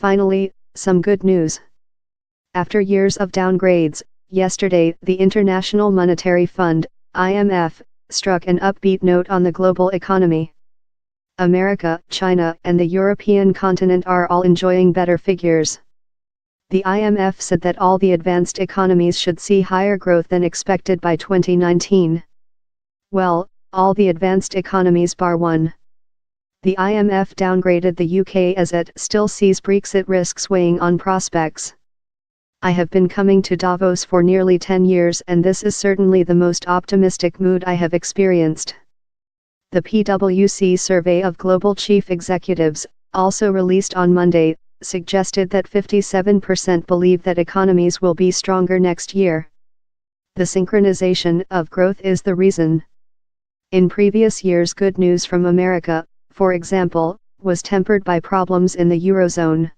Finally, some good news. After years of downgrades, yesterday the International Monetary Fund, IMF, struck an upbeat note on the global economy. America, China, and the European continent are all enjoying better figures. The IMF said that all the advanced economies should see higher growth than expected by 2019. Well, all the advanced economies bar one. The IMF downgraded the UK as it still sees Brexit risks weighing on prospects. I have been coming to Davos for nearly 10 years and this is certainly the most optimistic mood I have experienced. The PwC survey of global chief executives, also released on Monday, suggested that 57% believe that economies will be stronger next year. The synchronization of growth is the reason. In previous years, good news from America, for example, was tempered by problems in the Eurozone.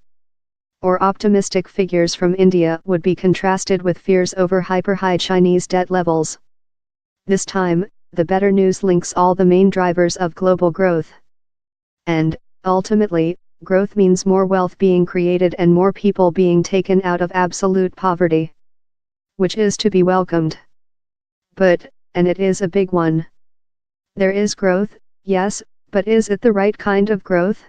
Or optimistic figures from India would be contrasted with fears over hyper-high Chinese debt levels. This time, the better news links all the main drivers of global growth. And, ultimately, growth means more wealth being created and more people being taken out of absolute poverty. Which is to be welcomed. But, and it is a big one. There is growth, yes, but is it the right kind of growth?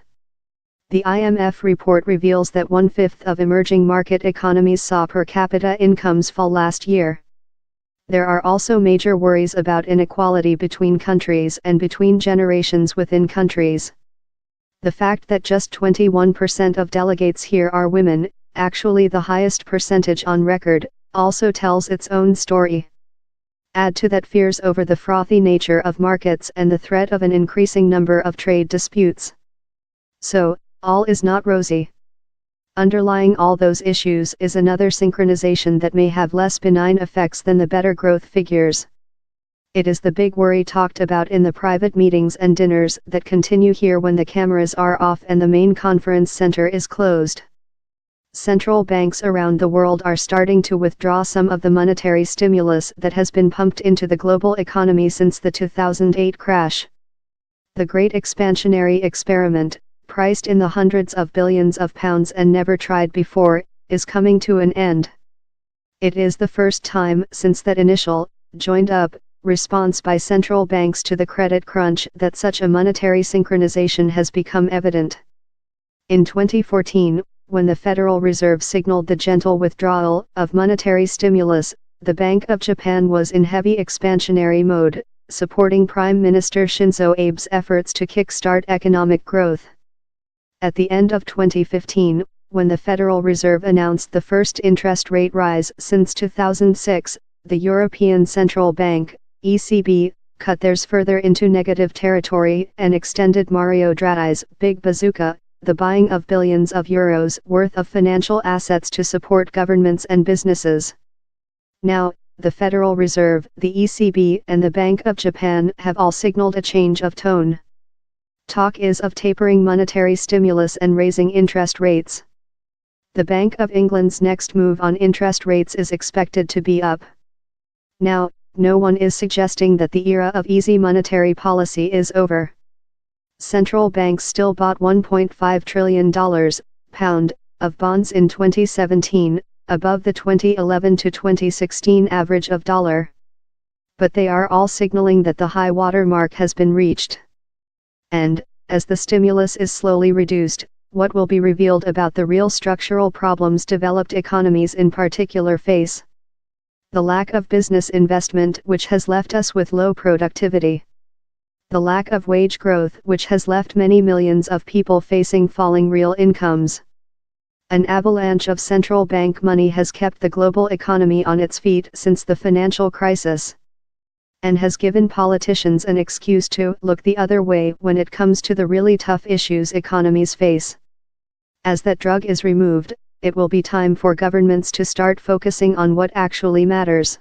The IMF report reveals that 1/5 of emerging market economies saw per capita incomes fall last year. There are also major worries about inequality between countries and between generations within countries. The fact that just 21% of delegates here are women, actually the highest percentage on record, also tells its own story. Add to that fears over the frothy nature of markets and the threat of an increasing number of trade disputes. So, all is not rosy. Underlying all those issues is another synchronization that may have less benign effects than the better growth figures. It is the big worry talked about in the private meetings and dinners that continue here when the cameras are off and the main conference center is closed. Central banks around the world are starting to withdraw some of the monetary stimulus that has been pumped into the global economy since the 2008 crash. The great expansionary experiment, priced in the hundreds of billions of pounds and never tried before, is coming to an end. It is the first time since that initial, joined-up, response by central banks to the credit crunch that such a monetary synchronization has become evident. In 2014, when the Federal Reserve signaled the gentle withdrawal of monetary stimulus, the Bank of Japan was in heavy expansionary mode, supporting Prime Minister Shinzo Abe's efforts to kickstart economic growth. At the end of 2015, when the Federal Reserve announced the first interest rate rise since 2006, the European Central Bank, ECB, cut theirs further into negative territory and extended Mario Draghi's big bazooka, the buying of billions of euros worth of financial assets to support governments and businesses. Now, the Federal Reserve, the ECB and the Bank of Japan have all signaled a change of tone. Talk is of tapering monetary stimulus and raising interest rates. The Bank of England's next move on interest rates is expected to be up. Now, no one is suggesting that the era of easy monetary policy is over. Central banks still bought $1.5 trillion, of bonds in 2017, above the 2011 to 2016 average of $. But they are all signaling that the high water mark has been reached. And, as the stimulus is slowly reduced, what will be revealed about the real structural problems developed economies in particular face? The lack of business investment, which has left us with low productivity. The lack of wage growth, which has left many millions of people facing falling real incomes. An avalanche of central bank money has kept the global economy on its feet since the financial crisis, and has given politicians an excuse to look the other way when it comes to the really tough issues economies face. As that drug is removed, it will be time for governments to start focusing on what actually matters.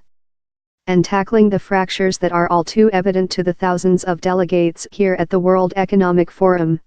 And tackling the fractures that are all too evident to the thousands of delegates here at the World Economic Forum.